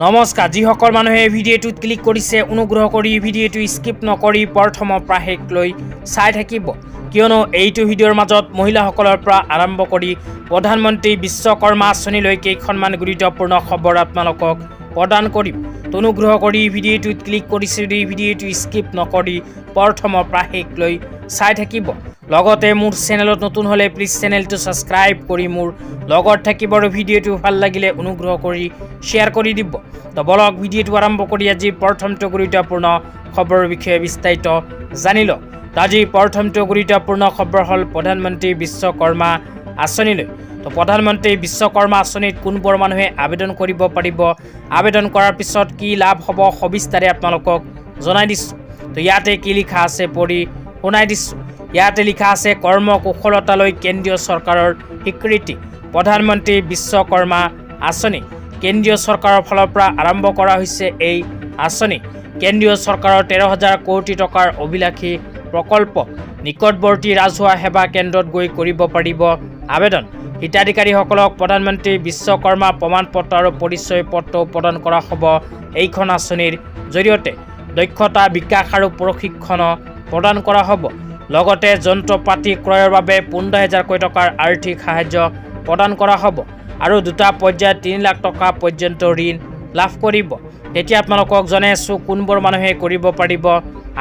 নমস্কাৰ যিসকল মানুহে এই ভিডিঅ'টোত ক্লিক কৰিছে অনুগ্ৰহ কৰি ভিডিঅ'টো স্কিপ নকৰি প্ৰথমৰ পৰা শেষলৈ চাই থাকিব কিয়নো এইটো ভিডিঅ'ৰ মাজত মহিলাসকলৰ পৰা আৰম্ভ কৰি প্ৰধানমন্ত্ৰী বিশ্বকৰ্মা আঁচনিলৈ কেইখনমান গুৰুত্বপূৰ্ণ খবৰ আপোনালোকক প্ৰদান কৰিম। অনুগ্ৰহ কৰি ভিডিঅ'টোত ক্লিক কৰিছে যদি ভিডিঅ'টো স্কিপ নকৰি প্ৰথমৰ পৰা শেষলৈ চাই থাকিব। লগতে মোৰ চেনেলত নতুন হলে প্লিজ চেনেলটো সাবস্ক্ৰাইব কৰি মোৰ লগত থাকিব আৰু ভিডিঅ'টো ভাল লাগিলে অনুগ্ৰহ কৰি শ্বেয়াৰ কৰি দিব। তো বলক ভিডিঅ'টো আৰম্ভ কৰি আজি প্ৰথমটো গুৰুত্বপূৰ্ণ খবৰৰ বিষয়ে বিস্তাৰিত জানি লওঁ। আজি প্ৰথমটো গুৰুত্বপূৰ্ণ খবৰ হ'ল প্ৰধানমন্ত্ৰী বিশ্বকৰ্মা আঁচনিলৈ। তো প্ৰধানমন্ত্ৰী বিশ্বকৰ্মা আঁচনিত কোনবোৰ মানুহে আবেদন কৰিব পাৰিব, আবেদন কৰাৰ পিছত কি লাভ হ'ব সবিস্তাৰে আপোনালোকক জনাই দিছোঁ। তো ইয়াতে কি লিখা আছে পঢ়ি শুনাই দিছোঁ। ইয়াতে লিখা আছে কৰ্ম কুশলতালৈ কেন্দ্ৰীয় চৰকাৰৰ স্বীকৃতি। প্ৰধানমন্ত্ৰী বিশ্বকৰ্মা আঁচনি কেন্দ্ৰীয় চৰকাৰৰ ফালৰ পৰা আৰম্ভ কৰা হৈছে। এই আঁচনি কেন্দ্ৰীয় চৰকাৰৰ 13,000 কোটি টকাৰ অভিলাষী প্ৰকল্প। নিকটৱৰ্তী ৰাজহুৱা সেৱা কেন্দ্ৰত গৈ কৰিব পাৰিব আবেদন। হিতাধিকাৰীসকলক প্ৰধানমন্ত্ৰী বিশ্বকৰ্মা প্ৰমাণপত্ৰ আৰু পৰিচয় পত্ৰ প্ৰদান কৰা হ'ব। এইখন আঁচনিৰ জৰিয়তে দক্ষতা বিকাশ আৰু প্ৰশিক্ষণ প্ৰদান কৰা হ'ব। লগতে যন্ত্ৰ পাতি ক্ৰয়ৰ বাবে 15,000 কোটি টকাৰ আৰ্থিক সাহায্য প্ৰদান কৰা হ'ব আৰু দুটা পৰ্যায়ত 3 লাখ টকা পৰ্যন্ত ঋণ লাভ কৰিব। এতিয়া আপোনালোকক জনাই আছোঁ কোনবোৰ মানুহে কৰিব পাৰিব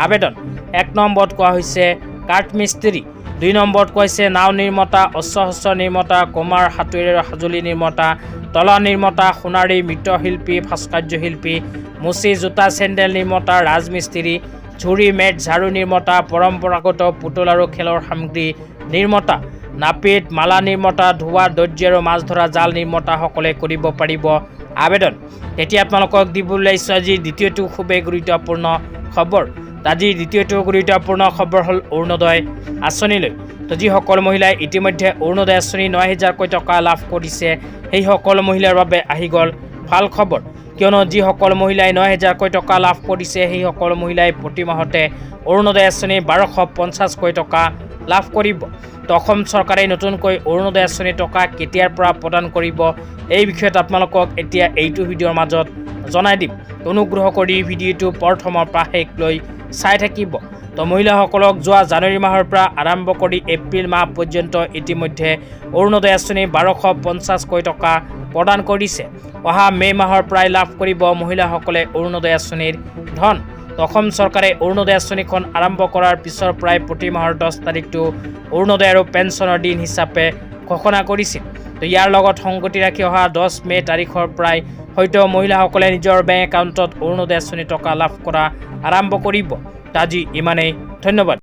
আবেদন। 1 নম্বৰত কোৱা হৈছে কাঠ মিস্ত্ৰী, 2 নম্বৰত কোৱা হৈছে নাও নিৰ্মাতা, অস্ত্ৰ নিৰ্মাতা, কুমাৰ হাতুৰীৰ সঁজুলি নিৰ্মাতা, তলা নিৰ্মাতা, সোণাৰী মৃৎশিল্পী, ভাস্কৰ্য শিল্পী, মুচি জোতা চেণ্ডেল নিৰ্মাতা, ৰাজমিস্ত্ৰী, ঝুৰি মেট ঝাৰু নিৰ্মাতা, পৰম্পৰাগত পুতল আৰু খেলৰ সামগ্ৰী নিৰ্মাতা, নাপিত, মালা নিৰ্মাতা, ধোৱা দৰ্জী আৰু মাছ ধৰা জাল নিৰ্মাতাসকলে কৰিব পাৰিব আবেদন। এতিয়া আপোনালোকক দিবলৈ আহিছোঁ আজি দ্বিতীয়টো খুবেই গুৰুত্বপূৰ্ণ খবৰ। আজিৰ দ্বিতীয়টো গুৰুত্বপূৰ্ণ খবৰ হ'ল অৰুণোদয় আঁচনিলৈ। তো যিসকল মহিলাই ইতিমধ্যে অৰুণোদয় আঁচনি 9,000 কোটি টকা লাভ কৰিছে সেই সকল মহিলাৰ বাবে আহি গ'ল ভাল খবৰ। কিয়নো যিসকল মহিলাই 9,000 কোটি টকা লাভ কৰিছে সেই সকল মহিলাই প্ৰতি মাহতে অৰুণোদয় আঁচনি 1,250 কোটি টকা লাভ কৰিব। তো অসম চৰকাৰে নতুনকৈ অৰুণোদয় আঁচনি টকা কেতিয়াৰ পৰা প্ৰদান কৰিব এই বিষয়ত আপোনালোকক এতিয়া এইটো ভিডিঅ'ৰ মাজত জনাই দিম। অনুগ্ৰহ কৰি ভিডিঅ'টো প্ৰথমৰ পৰা শেষলৈ চাই থাকিব। তো মহিলাসকলক যোৱা জানুৱাৰী মাহৰ পৰা আৰম্ভ কৰি এপ্ৰিল মাহ পৰ্যন্ত ইতিমধ্যে অৰুণোদয় আঁচনি 1,250 কোটি টকা প্ৰদান কৰিছে। অহা মে' মাহৰ পৰাই লাভ কৰিব মহিলাসকলে অৰুণোদয় আঁচনিৰ ধন। অসম চৰকাৰে অৰুণোদয় আঁচনিখন আৰম্ভ কৰাৰ পিছৰ পৰাই প্ৰতি মাহৰ 10 তাৰিখটো অৰুণোদয় আৰু পেঞ্চনৰ দিন হিচাপে ঘোষণা কৰিছিল। তো ইয়াৰ লগত সংগতি ৰাখি অহা 10 মে' তাৰিখৰ পৰাই হয়তো মহিলাসকলে নিজৰ বেংক একাউণ্টত অৰুণোদয় আঁচনি টকা লাভ কৰা আৰম্ভ কৰিব। আজি ইমানেই, ধন্যবাদ।